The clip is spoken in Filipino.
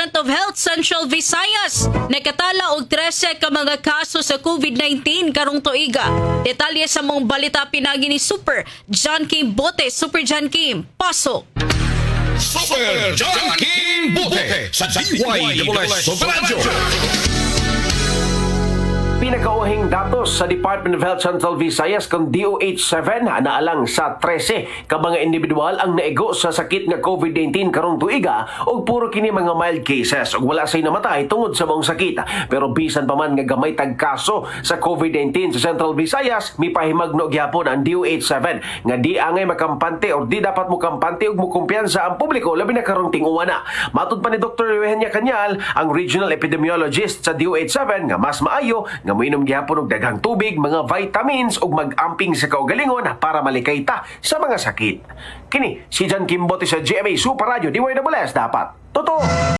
Department of Health Central Visayas nakatala og 13 ka mga kaso sa COVID-19 karong tuiga. Detalye sa mong balita pinagi ni Super John Kim Bote. Super John Kim, pasok. Super John King Bote sa DYWS Super Radio. Pinakauhing datos sa Department of Health Central Visayas kung DOH-7 naalang sa 13 ka mga individual ang naigo sa sakit nga COVID-19 karong tuiga ug puro kini mga mild cases ug wala say namatay tungod sa mong sakit. Pero bisan pa man nga gamay tag kaso sa COVID-19 sa Central Visayas, mipahimagno gyapon ang DOH-7 nga di angay makampante or di dapat mo kampante ug mo kumpiyansa ang publiko labi na karong ting-uwan na. Matud pa ni Dr. Eugenia Cañal, ang regional epidemiologist sa DOH-7 nga mas maayo nga moinom gyapon og daghang tubig, mga vitamins ug mag-amping sa kaugalingon para malikay ta sa mga sakit. Kini si John Kim Bote sa GMA Super Radio DYWS dapat. Totoo.